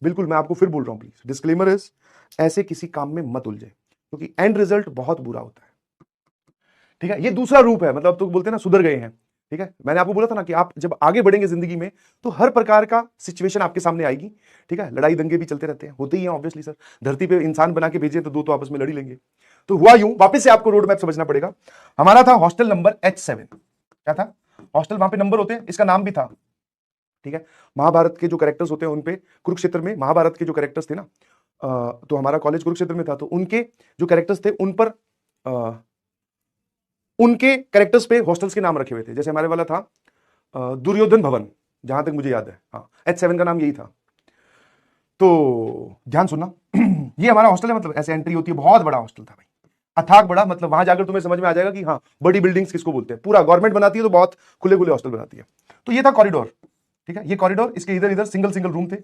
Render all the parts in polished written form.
बिल्कुल मैं आपको फिर बोल रहा हूं, प्लीज डिस्क्लेमर इज, ऐसे किसी काम में मत उलझे क्योंकि एंड रिजल्ट बहुत बुरा होता है। ठीक है, ये दूसरा रूप है, मतलब तो बोलते हैं ना सुधर गए हैं। ठीक है, मैंने आपको बोला था ना कि आप जब आगे बढ़ेंगे जिंदगी में तो हर प्रकार का सिचुएशन आपके सामने आएगी। ठीक है, लड़ाई दंगे भी चलते रहते हैं, होते ही हैं ऑब्वियसली सर, धरती पे इंसान बना के भेजे तो दो तो आपस में लड़ ही लेंगे। तो हुआ यूं, वापस से आपको रोड मैप समझना पड़ेगा। हमारा था हॉस्टल नंबर H7। क्या था? हॉस्टल, वहां पे नंबर होते हैं, इसका नाम भी था। ठीक है, महाभारत के जो कैरेक्टर्स होते हैं उनपे, कुरुक्षेत्र में महाभारत के जो कैरेक्टर्स थे ना, तो हमारा कॉलेज कुरुक्षेत्र में था, तो उनके जो कैरेक्टर्स थे उन पर उनके कैरेक्टर्स पे हॉस्टल्स के नाम रखे हुए थे। जैसे हमारे वाला था दुर्योधन भवन, जहां तक मुझे याद है। हाँ, H7 का नाम यही था। तो ध्यान सुनना ये हमारा हॉस्टल है, मतलब ऐसे एंट्री होती है, बहुत बड़ा हॉस्टल था भाई, अथाक बड़ा, मतलब वहां जाकर तुम्हें समझ में आ जाएगा कि हाँ बड़ी बिल्डिंग्स किसको बोलते हैं। पूरा गवर्नमेंट बनाती है तो बहुत खुले खुले हॉस्टल बनाती है। तो ये था कॉरिडोर। ठीक है, ये कॉरिडोर, इसके इधर इधर सिंगल सिंगल रूम थे।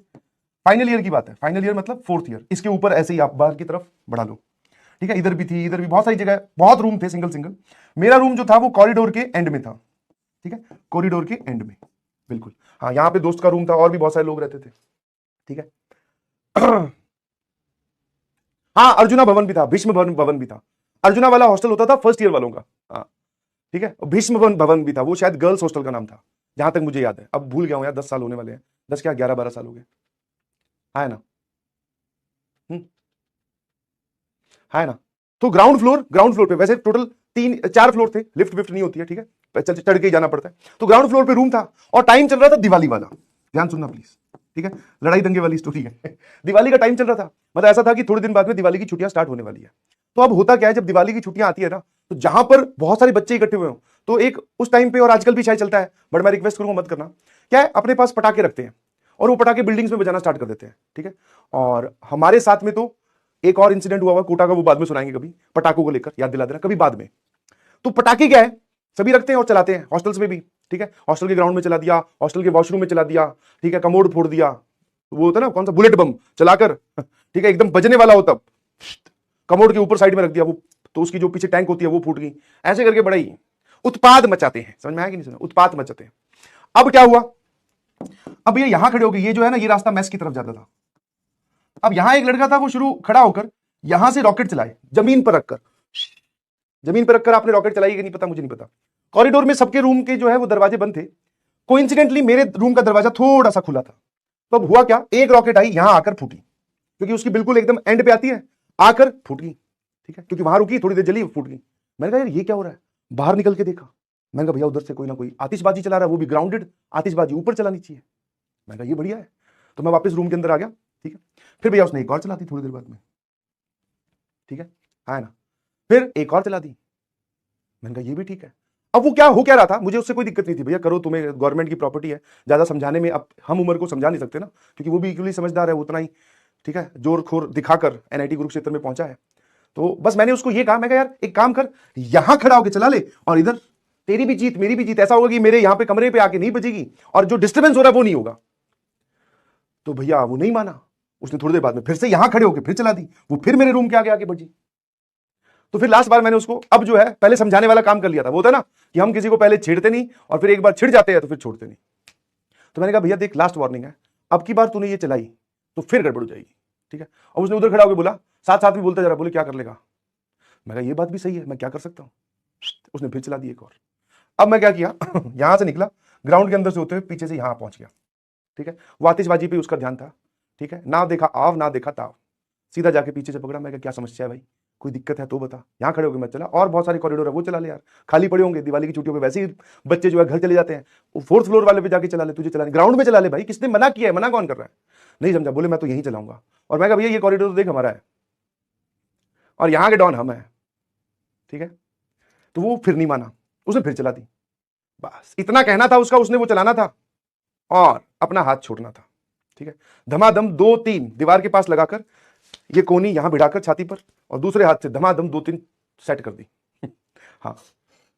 फाइनल ईयर की बात है, फाइनल ईयर मतलब 4th ईयर, इसके ऊपर ऐसे ही आप बाहर की तरफ बढ़ा लो। ठीक है, इधर भी थी, इधर भी, बहुत सारी जगह, बहुत रूम थे सिंगल सिंगल। मेरा रूम जो था वो कॉरिडोर के एंड में था। ठीक है, कॉरिडोर के एंड में, बिल्कुल। हाँ, यहाँ पे दोस्त का रूम था और भी बहुत सारे लोग रहते थे। ठीक है हाँ, अर्जुना भवन भी था, भीष्म भवन भी था। अर्जुना वाला हॉस्टल होता था फर्स्ट ईयर वालों का। हाँ, ठीक है, भीष्म भवन भी था, वो शायद गर्ल्स हॉस्टल का नाम था, जहां तक मुझे याद है। अब भूल गया हूं यार, 10 साल होने वाले हैं, 10 क्या 11-12 साल हो गए। है ना? है ना? तो ग्राउंड फ्लोर पे वैसे टोटल 3-4 फ्लोर थे, लिफ्ट विफ्ट नहीं होती है। ठीक है, चढ़ के ही जाना पड़ता है। तो ग्राउंड फ्लोर पे रूम था और टाइम चल रहा था दिवाली वाला। ध्यान सुनना प्लीज। ठीक है, लड़ाई दंगे वाली स्टोरी है दिवाली का टाइम चल रहा था, मतलब ऐसा था कि थोड़े दिन बाद में दिवाली की छुट्टियां स्टार्ट होने वाली है। तो अब होता क्या है, जब दिवाली की छुट्टियां आती है ना, तो जहां पर बहुत सारे बच्चे इकट्ठे हुए हो, तो एक उस टाइम पे, और आजकल भी शायद चलता है, बट मैं रिक्वेस्ट करूंगा मत करना, क्या है, अपने पास पटाखे रखते हैं और वो पटाखे बिल्डिंग्स में बजाना स्टार्ट कर देते हैं। ठीक है, और हमारे साथ में तो एक और इंसिडेंट हुआ कोटा का, वो बाद में सुनाएंगे कभी, पटाखों को लेकर याद दिला देना कभी बाद में। तो पटाखे क्या है, सभी रखते हैं और चलाते हैं हॉस्टल्स में भी। ठीक है, हॉस्टल के ग्राउंड में चला दिया, हॉस्टल के वॉशरूम में चला दिया। ठीक है, कमोड फोड़ दिया, वो होता ना कौन सा बुलेट बम चलाकर, ठीक है, एकदम बजने वाला हो तब कमोड के ऊपर साइड में रख दिया वो, तो उसकी जो पीछे टैंक होती है वो फूट गई। ऐसे करके बड़ा ही उत्पाद मचाते हैं, समझ में आया कि नहीं सुना, उत्पाद मचाते हैं। अब क्या हुआ, अब ये यहां खड़े हो गए, ये जो है ना, ये रास्ता मैस की तरफ जाता था। अब यहां एक लड़का था, वो शुरू खड़ा होकर यहां से रॉकेट चलाए, जमीन पर रखकर, जमीन पर रखकर। आपने रॉकेट चलाई कि नहीं पता, मुझे नहीं पता। कॉरिडोर में सबके रूम के जो है वो दरवाजे बंद थे, कोइंसिडेंटली मेरे रूम का दरवाजा थोड़ा सा खुला था। तो अब हुआ क्या, एक रॉकेट आई, यहां आकर फूटी, क्योंकि उसकी बिल्कुल एकदम एंड पे आती है, आकर फूट गई। ठीक है, क्योंकि वहां रुकी, थोड़ी देर जली, फूट गई। मैंने कहा यार ये क्या हो रहा है, बाहर निकल के देखा, मैंने कहा भैया उधर से कोई ना कोई आतिशबाजी चला रहा है, वो भी ग्राउंडेड आतिशबाजी, ऊपर चलानी चाहिए। मैंने कहा ये बढ़िया है, तो मैं वापस रूम के अंदर आ गया। ठीक है, फिर भैया उसने एक और चला दी थोड़ी देर बाद में। ठीक है ना, फिर एक और चला दी। मैंने कहा ये भी ठीक है। अब वो क्या हो क्या रहा था, मुझे उससे कोई दिक्कत नहीं थी, भैया करो, तुम्हें गवर्नमेंट की प्रॉपर्टी है, ज्यादा समझाने में अब हम उम्र को समझा नहीं सकते ना, क्योंकि वो भी इक्वली समझदार है, उतना ही ठीक है जोर खोर दिखाकर NIT कुरुक्षेत्र में पहुंचा है। तो बस मैंने उसको ये कहा, मैं कहा यार एक काम कर, यहां खड़ा होकर चला ले, और इधर तेरी भी जीत मेरी भी जीत, ऐसा होगा कि मेरे यहां पे कमरे पे आके नहीं बजेगी और जो डिस्टर्बेंस हो रहा है वो नहीं होगा। तो भैया वो नहीं माना, उसने थोड़ी देर बाद में फिर से यहां खड़े होकर फिर चला दी, वो फिर मेरे रूम के आगे आके बजी। तो फिर लास्ट बार मैंने उसको अब जो है पहले समझाने वाला काम कर लिया था, वो था ना कि हम किसी को पहले छेड़ते नहीं और फिर एक बार छिड़ जाते हैं तो फिर छोड़ते नहीं। तो मैंने कहा भैया देख लास्ट वार्निंग है, अब की बार तूने ये चलाई तो फिर गड़बड़ हो जाएगी। ठीक है, और उसने उधर खड़ा होकर बोला, साथ साथ भी बोलता जा रहा, बोले क्या कर लेगा। मैं कहा ये बात भी सही है, मैं क्या कर सकता हूं। उसने फिर चला दी एक और। अब मैं क्या किया यहां से निकला, ग्राउंड के अंदर से होते हुए पीछे से यहां पहुंच गया। ठीक है, वो आतिशबाजी पे उसका ध्यान था। ठीक है, ना देखा आव ना देखा ताव, सीधा जाके पीछे से पकड़ा। मैं क्या समस्या है भाई, कोई दिक्कत है तो बता। यहां खड़े होकर मत चला, और बहुत सारे कॉरिडोर है वो चला ले यार, खाली पड़े होंगे, दिवाली की छुट्टियों पे वैसे ही बच्चे जो है घर चले जाते हैं, वो 4th फ्लोर वाले पे जाके चला ले, तुझे चलाने ग्राउंड में चला ले भाई, किसने मना किया है, मना कौन कर रहा है। नहीं समझा, बोले मैं तो यहीं चलाऊंगा। और मैं कहा भैया ये कॉरिडोर तो देख हमारा है और यहाँ के डॉन हम है। ठीक है, तो वो फिर नहीं माना, उसने फिर चला दी। बस इतना कहना था उसका, उसने वो चलाना था और अपना हाथ छोड़ना था। ठीक है, धमाधम 2-3 दीवार के पास लगाकर, ये कोनी यहां भिड़ाकर छाती पर, और दूसरे हाथ से धमाधम 2-3 सेट कर दी हाँ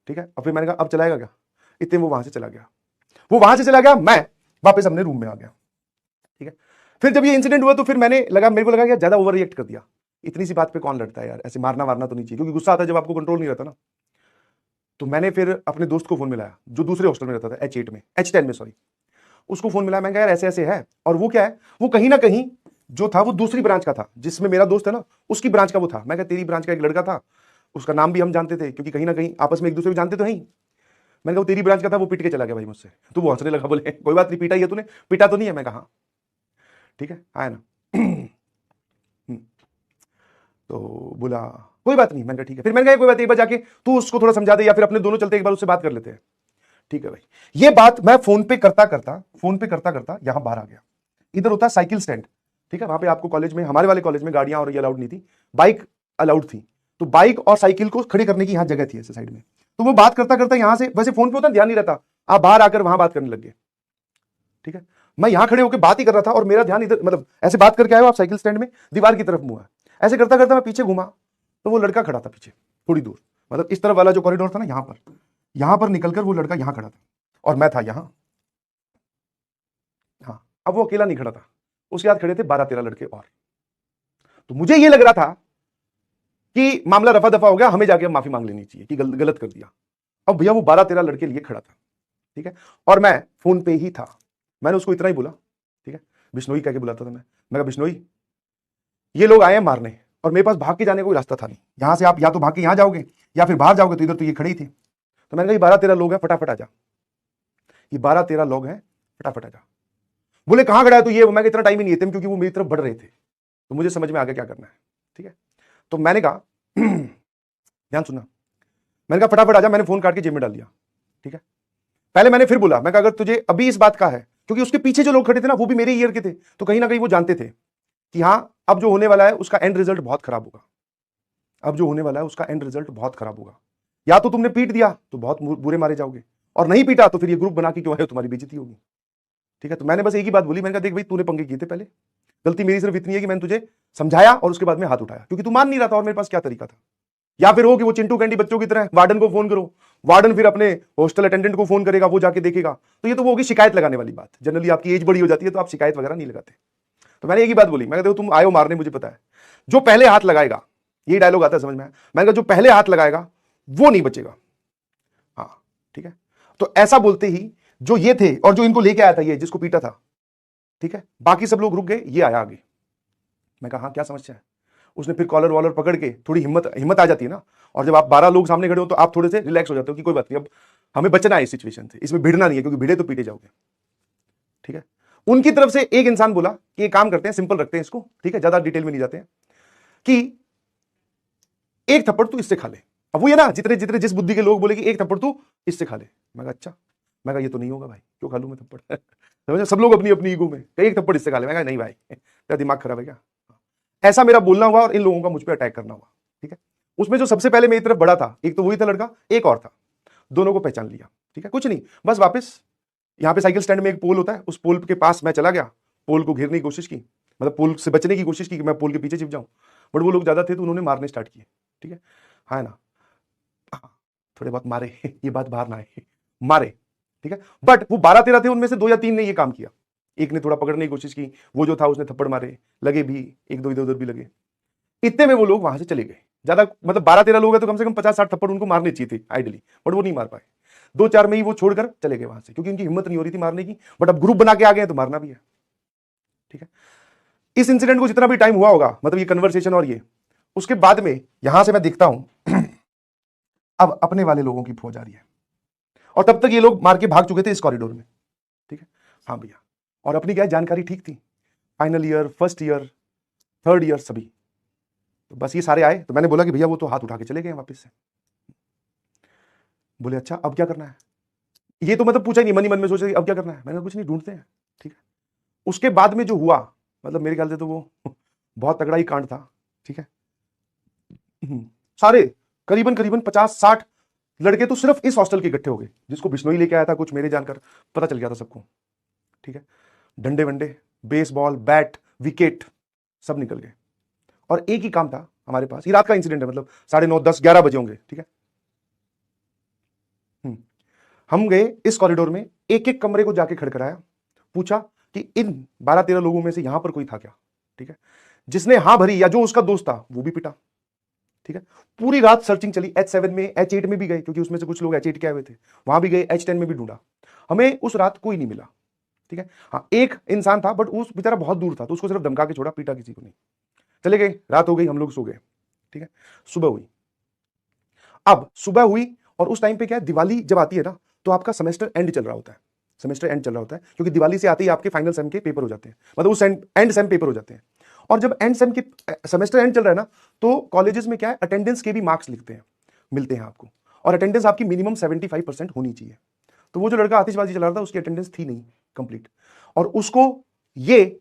ठीक है। और फिर मैंने कहा अब चलाएगा क्या, इतने वो वहां से चला गया, वो वहां से चला गया, मैं वापस अपने रूम में आ गया। ठीक है, फिर जब ये इंसिडेंट हुआ तो फिर मेरे को लगा कि ज्यादा ओवर रिएक्ट कर दिया, इतनी सी बात पे कौन लड़ता है यार, ऐसे मारना वारना तो नहीं चाहिए, क्योंकि गुस्सा आता है जब आपको कंट्रोल नहीं रहता ना। तो मैंने फिर अपने दोस्त को फोन मिलाया जो दूसरे हॉस्टल में रहता था, H10 में सॉरी, उसको फोन मिलाया। मैं कहा यार ऐसे ऐसे है, और वो क्या है, वो कहीं ना कहीं जो था वो दूसरी ब्रांच का था, जिसमें मेरा दोस्त है ना उसकी ब्रांच का वो था। मैं कहा तेरी ब्रांच का एक लड़का था, उसका नाम भी हम जानते थे क्योंकि कहीं ना कहीं आपस में एक दूसरे को जानते तो हैं ही। मैंने कहा वो तेरी ब्रांच का था, वो पीट के चला गया भाई मुझसे। तो वो हंसने लगा, बोले कोई बात नहीं, पीटा ही है तूने, पीटा तो नहीं है। मैं कहा ठीक है, आया ना। तो बोला कोई बात नहीं। मैंने कहा ठीक है। फिर मैंने कहा कोई बात नहीं, एक बार जाके तू उसको थोड़ा समझा दे, या फिर अपने दोनों चलते एक बार उससे बात कर लेते हैं। ठीक है भाई। ये बात मैं फोन पे करता करता यहां बाहर आ गया। इधर होता है साइकिल स्टैंड, ठीक है, वहां पे आपको कॉलेज में, हमारे वाले कॉलेज में गाड़ियां और ये अलाउड नहीं थी, बाइक अलाउड थी। तो बाइक और साइकिल को खड़ी करने की यहां जगह थी ऐसे साइड में। तो वो बात करता करता यहां से, वैसे फोन पे होता ध्यान नहीं रहता, आप बाहर आकर वहां बात करने लग गए। ठीक है, मैं यहां खड़े होकर बात ही कर रहा था और मेरा ध्यान इधर, मतलब ऐसे बात करके आए हो आप साइकिल स्टैंड में, दीवार की तरफ मुंह है। ऐसे करता करता मैं पीछे घूमा तो वो लड़का खड़ा था पीछे थोड़ी दूर, मतलब इस तरफ वाला जो कॉरिडोर था ना, यहां पर निकलकर वो लड़का यहां खड़ा था और मैं था यहां। हाँ, अब वो अकेला नहीं खड़ा था, उसके साथ खड़े थे 12-13 लड़के और। तो मुझे ये लग रहा था कि मामला रफा दफा हो गया, हमें जाके माफी मांग लेनी चाहिए कि गलत कर दिया। अब भैया वो 12-13 लड़के लिए खड़ा था, ठीक है, और मैं फोन पे ही था। मैंने उसको इतना ही बोला, ठीक है, बिश्नोई कह के बुलाता था मैं कहा बिश्नोई ये लोग आए हैं मारने, और मेरे पास भाग के जाने का कोई रास्ता था नहीं। यहां से आप या तो भाग के यहां जाओगे या फिर बाहर जाओगे, तो इधर तो ये खड़ी थी। तो मैंने कहा ये 12-13 लोग हैं, फटाफट आ जा, ये 12-13 लोग हैं, फटाफट आ जा। बोले कहां खड़ा है तू? ये मैं इतना टाइम ही नहीं है, क्योंकि वो मेरी तरफ बढ़ रहे थे, तो मुझे समझ में आ गया क्या करना है। ठीक है, तो मैंने कहा ध्यान सुनना, मैंने कहा फटाफट आ जा। मैंने फोन काट के जेब में डाल दिया। ठीक है, पहले मैंने फिर बोला, मैं कहा अगर तुझे अभी इस बात का है, क्योंकि उसके पीछे जो लोग खड़े थे ना वो भी मेरे ईयर के थे, तो कहीं ना कहीं वो जानते थे कि हाँ अब जो होने वाला है उसका एंड रिजल्ट बहुत खराब होगा, अब जो होने वाला है उसका एंड रिजल्ट बहुत खराब होगा। या तो तुमने पीट दिया तो बहुत बुरे मारे जाओगे, और नहीं पीटा तो फिर ये ग्रुप बना के क्यों है, तुम्हारी बेइज्जती होगी। ठीक है, तो मैंने बस एक ही बात बोली, मैंने कहा देख भाई तूने पंगे किए थे पहले, गलती मेरी सिर्फ इतनी है कि मैंने तुझे समझाया और उसके बाद में हाथ उठाया, क्योंकि तू मान नहीं रहा था और मेरे पास क्या तरीका था। या फिर हो कि वो चिंटू कैंडी बच्चों की तरह वार्डन को फोन करो, वार्डन फिर अपने हॉस्टल अटेंडेंट को फोन करेगा, वो जाके देखेगा, तो ये तो वो होगी शिकायत लगाने वाली बात। जनरली आपकी एज बड़ी हो जाती है तो आप शिकायत वगैरह नहीं लगाते। तो मैंने एक ही बात बोली, मैं देखो तुम आयो मारने, मुझे पता है जो पहले हाथ लगाएगा, ये डायलॉग आता है समझ में। मैंने कहा जो पहले हाथ लगाएगा वो नहीं बचेगा। हाँ ठीक है, तो ऐसा बोलते ही जो ये थे और जो इनको लेके आया था, ये जिसको पीटा था, ठीक है, बाकी सब लोग रुक गए, ये आया आगे। मैं कहा हाँ क्या समस्या है? उसने फिर कॉलर वॉलर पकड़ के, थोड़ी हिम्मत आ जाती है ना, और जब आप 12 लोग सामने खड़े हो तो आप थोड़े से रिलैक्स हो जाते हो कि कोई बात नहीं, अब हमें बचना है इस सिचुएशन से, इसमें भिड़ना नहीं है, क्योंकि भिड़े तो पीटे जाओगे। ठीक है, उनकी तरफ से एक इंसान बोला कि एक काम करते हैं, सिंपल रखते हैं इसको, ठीक है, ज्यादा डिटेल में नहीं जाते हैं, कि एक थप्पड़ तू इससे खा ले। अब वो ये ना, जितने जितने जिस बुद्धि के लोग बोले कि एक थप्पड़ तू इससे खा ले। मैं कहा अच्छा, मैं कहा ये तो नहीं होगा भाई, क्यों खा लूं मैं थप्पड़? समझे, सब लोग अपनी अपनी ईगो में, एक थप्पड़ इससे खा ले। मैं कहा नहीं भाई, तेरा दिमाग खराब है क्या? ऐसा मेरा बोलना हुआ और इन लोगों का मुझ पर अटैक करना हुआ। ठीक है, उसमें जो सबसे पहले मेरी तरफ बड़ा था, एक तो वही था लड़का, एक और था, दोनों को पहचान लिया। ठीक है, कुछ नहीं, बस वापस यहाँ पे साइकिल स्टैंड में एक पोल होता है, उस पोल के पास मैं चला गया, पोल को घेरने की कोशिश की, मतलब पोल से बचने की कोशिश की कि मैं पोल के पीछे छिप जाऊं, बट वो लोग ज्यादा थे तो उन्होंने मारने स्टार्ट किए। ठीक है, हाँ ना, हाँ, थोड़े बहुत मारे ये बात बाहर ना आए, मारे। ठीक है, बट वो 12-13 थे, उनमें से 2 या 3 ने ये काम किया। एक ने थोड़ा पकड़ने की कोशिश की, वो जो था उसने थप्पड़ मारे, लगे भी, 1-2 इधर उधर भी लगे। इतने में वो लोग वहां से चले गए। ज्यादा मतलब 12-13 लोग हैं तो कम से कम 50-60 थप्पड़ उनको मारने चाहिए थे आइडियली, बट वो नहीं मार पाए। 2-4 में ही वो छोड़कर चले गए वहां से, क्योंकि उनकी हिम्मत नहीं हो रही थी मारने की, बट अब ग्रुप बना के आ गए तो मारना भी है। ठीक है, इस इंसिडेंट को जितना भी टाइम हुआ होगा, मतलब ये कन्वर्सेशन और ये, उसके बाद में यहां से मैं देखता हूं अब अपने वाले लोगों की फौज आ रही है, और तब तक ये लोग मार के भाग चुके थे इस कॉरिडोर में। ठीक है, हाँ भैया, और अपनी क्या जानकारी ठीक थी, final year, first year, third year सभी। तो बस ये सारे आए, तो मैंने बोला कि भैया वो तो हाथ उठा के चले गए वापस से। बोले अच्छा अब क्या करना है? ये तो मतलब पूछा ही नहीं, मन ही मन में सोचा अब क्या करना है। मैंने कहा कुछ नहीं, ढूंढते हैं। ठीक है, उसके बाद में जो हुआ, मतलब मेरे ख्याल से तो वो बहुत तगड़ा ही कांड था। ठीक है, सारे करीबन करीबन 50-60 लड़के तो सिर्फ इस हॉस्टल के इकट्ठे हो गए, जिसको बिश्नोई लेके आया था, कुछ मेरे जानकर पता चल गया था सबको। ठीक है, डंडे वंडे, बेसबॉल बैट, विकेट, सब निकल गए, और एक ही काम था हमारे पास। ये रात का इंसिडेंट है, मतलब 9:30, 10, 11 बजे होंगे। ठीक है, हम गए इस कॉरिडोर में, एक एक कमरे को जाके खड़खड़ाया, पूछा कि इन 12-13 लोगों में से यहां पर कोई था क्या? ठीक है, जिसने हां भरी या जो उसका दोस्त था वो भी पिटा। ठीक है, पूरी रात सर्चिंग चली, H7 में, H8 में भी गए, क्योंकि उसमें से कुछ लोग H8 के आए हुए थे, वहां भी गए, H10 में भी ढूंढा, हमें उस रात कोई नहीं मिला। ठीक है। हाँ, एक इंसान था बट उस बेचारा बहुत दूर था, तो उसको सिर्फ धमका के छोड़ा, पीटा किसी को नहीं। चले गए, रात हो गई, हम लोग सो गए, ठीक है। सुबह हुई, अब सुबह हुई और उस टाइम पे क्या है, दिवाली जब आती है ना, तो आपका सेमेस्टर एंड चल रहा होता है, सेमेस्टर एंड चल रहा होता है, क्योंकि दिवाली से आते ही आपके फाइनल सेम के पेपर हो जाते हैं, मतलब उस एंड सेम पेपर हो जाते हैं। और जब एंड सेम के सेमेस्टर एंड चल रहा है ना, तो कॉलेजेस में क्या है, अटेंडेंस के भी मार्क्स लिखते हैं, मिलते हैं आपको, और अटेंडेंस आपकी मिनिमम 75% होनी चाहिए। तो वो जो लड़का आतिशबाजी चला रहा था, उसकी अटेंडेंस थी नहीं कंप्लीट, और उसको ये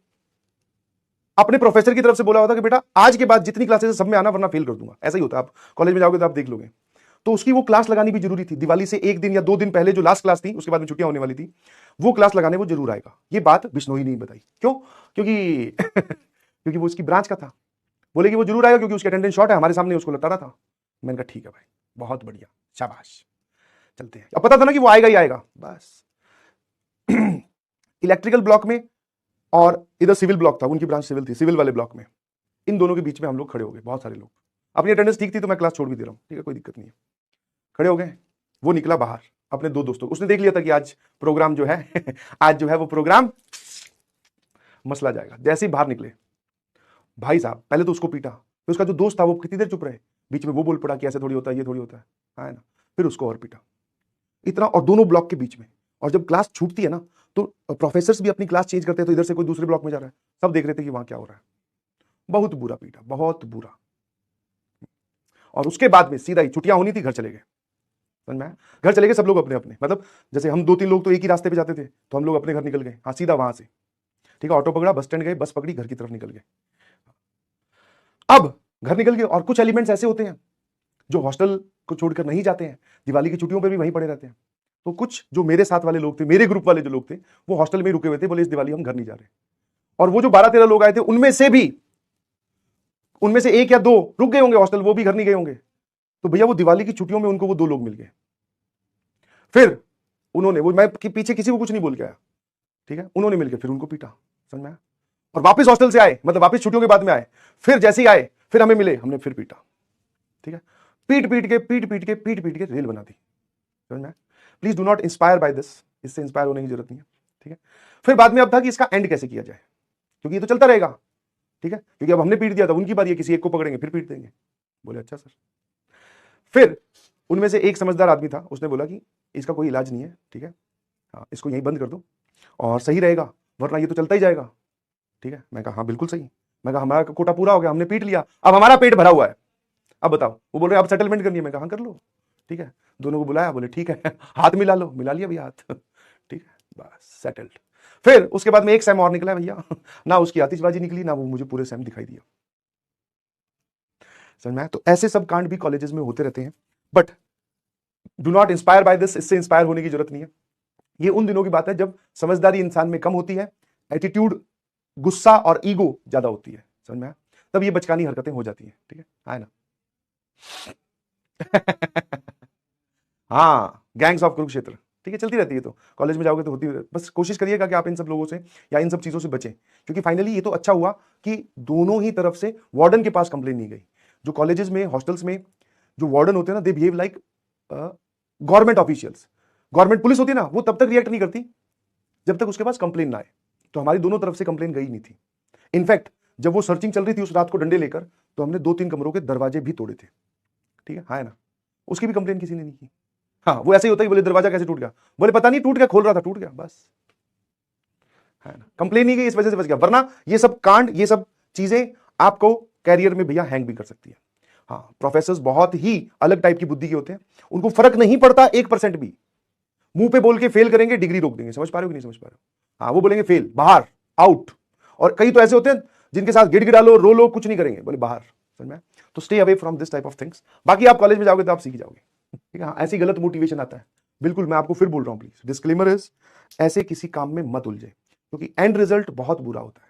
अपने प्रोफेसर की तरफ से बोला होता कि बेटा आज के बाद जितनी क्लासेस सब में आना, वरना फेल कर दूंगा। ऐसा ही होता है, आप कॉलेज में जाओगे तो आप देख लोगे। तो उसकी वो क्लास लगानी भी जरूरी थी, दिवाली से एक दिन या 2 दिन पहले जो लास्ट क्लास थी, उसके बाद में छुट्टियां होने वाली थी, वो क्लास लगाने वो जरूर आएगा। ये बात बिश्नोई नहीं बताई, क्यों? क्योंकि क्योंकि वो उसकी ब्रांच का था, बोले कि वो जरूर आएगा क्योंकि उसकी अटेंडेंस शॉर्ट है, हमारे सामने उसको लता रहा था। मैंने कहा ठीक है भाई, बहुत बढ़िया, शाबाश, चलते हैं। अब पता था ना कि वो आएगा ही आएगा, बस। इलेक्ट्रिकल ब्लॉक में और इधर सिविल ब्लॉक था, उनकी ब्रांच सिविल थी, सिविल वाले ब्लॉक में, इन दोनों के बीच में हम लोग खड़े हो गए, बहुत सारे लोग। अपनी अटेंडेंस ठीक थी तो मैं क्लास छोड़ भी दे रहा हूं, ठीक है, कोई दिक्कत नहीं है। खड़े हो गए, वो निकला बाहर अपने 2 दोस्तों, उसने देख लिया था कि आज प्रोग्राम जो है आज जो है वो प्रोग्राम मसला जाएगा। जैसे ही बाहर निकले, भाई साहब पहले तो उसको पीटा, फिर उसका जो दोस्त था वो कितनी देर चुप रहे, बीच में वो बोल पड़ा कि ऐसे थोड़ी होता है, ये थोड़ी होता है ना, फिर उसको और पीटा, इतना, और दोनों ब्लॉक के बीच में। और जब क्लास छूटती है ना, तो प्रोफेसर्स भी अपनी क्लास चेंज करते हैं, तो इधर से कोई दूसरे ब्लॉक में जा रहा है, सब देख रहे थे कि वहां क्या हो रहा है। बहुत बुरा पीटा, बहुत बुरा। और उसके बाद में सीधा ही छुट्टियां होनी थी, घर चले गए, समझ में आया? घर चले गए सब लोग अपने अपने, मतलब जैसे हम 2-3 लोग तो एक ही रास्ते पे जाते थे, तो हम लोग अपने घर निकल गए, हाँ सीधा वहां से, ठीक है, ऑटो पकड़ा, बस स्टैंड गए, बस पकड़ी, घर की तरफ निकल गए। अब घर निकल गए, और कुछ एलिमेंट्स ऐसे होते हैं जो हॉस्टल को छोड़कर नहीं जाते हैं, दिवाली की छुट्टियों पर भी वहीं पड़े रहते हैं। तो कुछ जो मेरे साथ वाले लोग थे, मेरे ग्रुप वाले जो लोग थे, वो हॉस्टल में ही रुके हुए थे, बोले इस दिवाली हम घर नहीं जा रहे। और वो जो 12-13 लोग आए थे, उनमें से 1 या 2 रुक गए होंगे हॉस्टल, वो भी घर नहीं गए होंगे। तो भैया वो दिवाली की छुट्टियों में उनको वो 2 लोग मिल गए। फिर उन्होंने, वो मैं पीछे किसी को कुछ नहीं बोल के आया, ठीक है, उन्होंने मिलकर फिर उनको पीटा, समझ में आया? और वापस हॉस्टल से आए, मतलब वापस छुट्टियों के बाद में आए, फिर जैसे ही आए फिर हमें मिले, हमने फिर पीटा, ठीक है, पीट के रेल बना दी, समझ में आया? Please do not inspire by this, इससे इंस्पायर होने की जरूरत नहीं है, ठीक है। फिर बाद में अब था कि इसका एंड कैसे किया जाए, क्योंकि ये तो चलता रहेगा, ठीक है, क्योंकि अब हमने पीट दिया था, उनकी बारी है, किसी एक को पकड़ेंगे फिर पीट देंगे। बोले अच्छा सर। फिर उनमें से एक समझदार आदमी था, उसने बोला कि इसका कोई इलाज नहीं है, ठीक है, हाँ इसको यहीं बंद कर दो और सही रहेगा, वरना ये तो चलता ही जाएगा, ठीक है। मैं कहा हाँ बिल्कुल सही। मैं कहा हमारा कोटा पूरा हो गया, हमने पीट लिया, अब हमारा पेट भरा हुआ है, अब बताओ। वो बोल रहे अब सेटलमेंट करनी है। मैं कहा हाँ कर लो, ठीक है। दोनों को बुलाया, बोले ठीक है हाथ मिला लो, मिला लिया भैया हाथ, ठीक है, बस सेटल्ड। फिर उसके बाद में एक सैम और निकला भैया, ना उसकी आतिशबाजी निकली, ना वो मुझे पूरे सैम दिखाई दिया, समझ में आया? तो ऐसे सब कांड भी कॉलेजेस में होते रहते हैं, but do not inspire by this, इससे इंस्पायर होने की जरूरत नहीं है। ये उन दिनों की बात है जब समझदारी इंसान में कम होती है, एटीट्यूड, गुस्सा और ईगो ज्यादा होती है, समझ में आया? तब ये बचकानी हरकतें हो जाती हैं, ठीक है ना? हाँ, गैंग्स ऑफ कुरुक्षेत्र, ठीक है, चलती रहती है, तो कॉलेज में जाओगे तो होती है। बस कोशिश करिएगा कि आप इन सब लोगों से या इन सब चीजों से बचें, क्योंकि फाइनली ये तो अच्छा हुआ कि दोनों ही तरफ से वार्डन के पास कंप्लेन नहीं गई। जो कॉलेजेस में, हॉस्टल्स में जो वार्डन होते हैं ना, they behave like government officials. Government police होती है ना, वो तब तक रिएक्ट नहीं करती जब तक उसके पास कंप्लेन ना आए। तो हमारी दोनों तरफ से कंप्लेन गई नहीं थी। इनफैक्ट जब वो सर्चिंग चल रही थी उस रात को डंडे लेकर, तो हमने 2-3 कमरों के दरवाजे भी तोड़े थे, ठीक है, हाँ ना, उसकी भी कंप्लेन किसी ने नहीं की। हाँ, वो ऐसे ही होता है, बोले दरवाजा कैसे टूट गया, बोले पता नहीं टूट गया, खोल रहा था टूट गया, बस, है ना, कंप्लेन नहीं की, इस वजह से बच गया। वरना ये सब कांड, ये सब चीजें आपको कैरियर में भैया हैंग भी कर सकती है। हाँ, प्रोफेसर्स बहुत ही अलग टाइप की बुद्धि के होते हैं, उनको फर्क नहीं पड़ता 1% भी। मुंह पे बोल के फेल करेंगे, डिग्री रोक देंगे, समझ पा रहे हो कि नहीं समझ पा रहे हो? हाँ, वो बोलेंगे फेल, बाहर, आउट। और कई तो ऐसे होते हैं जिनके साथ गिड़गिड़ा लो, रो लो, कुछ नहीं करेंगे, बोले बाहर, समझ में? तो stay away from this type of things. बाकी आप कॉलेज में जाओगे तो आप सीख जाओगे, ठीक है। हाँ, ऐसी गलत मोटिवेशन आता है, बिल्कुल, मैं आपको फिर बोल रहा हूं, प्लीज डिस्क्लेमर इज, ऐसे किसी काम में मत उलझे, क्योंकि एंड रिजल्ट बहुत बुरा होता है,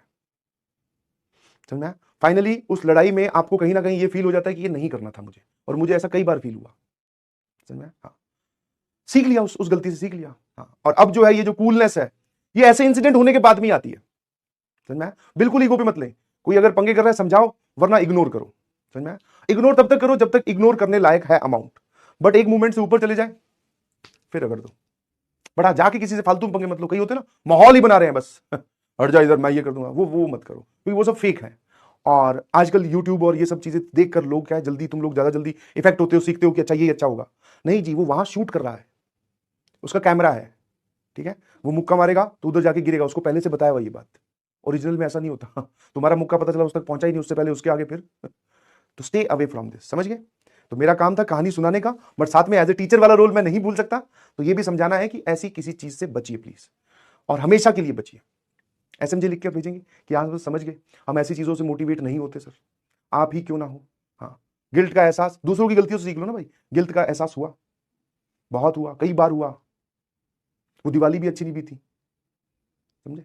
समझ में? फाइनली उस लड़ाई में आपको कहीं ना कहीं ये फील हो जाता है कि ये नहीं करना था मुझे, और मुझे ऐसा कई बार फील हुआ, समझ में? हाँ, सीख लिया, उस गलती से सीख लिया। हाँ, और अब जो है ये जो कूलनेस है, ये ऐसे इंसिडेंट होने के बाद में आती है, समझ में? बिल्कुल ईगो पे मत ले, कोई अगर पंगे कर रहा है समझाओ, वरना इग्नोर करो, समझ में? इग्नोर तब तक करो जब तक इग्नोर करने लायक है अमाउंट, बट एक मूवमेंट से ऊपर चले जाए फिर अगर दो, बड़ा जाके किसी से फालतू में पंगे मत लो, कई होते ना माहौल ही बना रहे हैं बस हट जा इधर, मैं ये कर दूंगा, वो मत करो, क्योंकि वो सब फेक है। और आजकल यूट्यूब और ये सब चीजें देखकर लोग क्या है, जल्दी तुम लोग ज्यादा जल्दी इफेक्ट होते हो, सीखते हो कि अच्छा ये अच्छा होगा। नहीं जी, वो वहां शूट कर रहा है, उसका कैमरा है, ठीक है। वो मुक्का मारेगा तो उधर जाके गिरेगा, उसको पहले से बताया हुआ ये बात। ओरिजिनल में ऐसा नहीं होता तुम्हारा मुक्का पता चला उस तक पहुंचा ही नहीं, उससे पहले उसके आगे फिर तो स्टे अवे फ्रॉम दिस, समझ गए। तो मेरा काम था कहानी सुनाने का, बट साथ में एज ए टीचर वाला रोल मैं नहीं भूल सकता, तो ये भी समझाना है कि ऐसी किसी चीज से बचिए प्लीज, और हमेशा के लिए बचिए। एसएमजे लिख के भेजेंगे कि आप समझ गए, हम ऐसी चीजों से मोटिवेट नहीं होते सर, आप ही क्यों ना हो। हाँ, गिल्ट का एहसास, दूसरों की गलतियों से सीख लो ना भाई, गिल्ट का एहसास हुआ, बहुत हुआ, कई बार हुआ, वो दिवाली भी अच्छी नहीं बीती, समझे।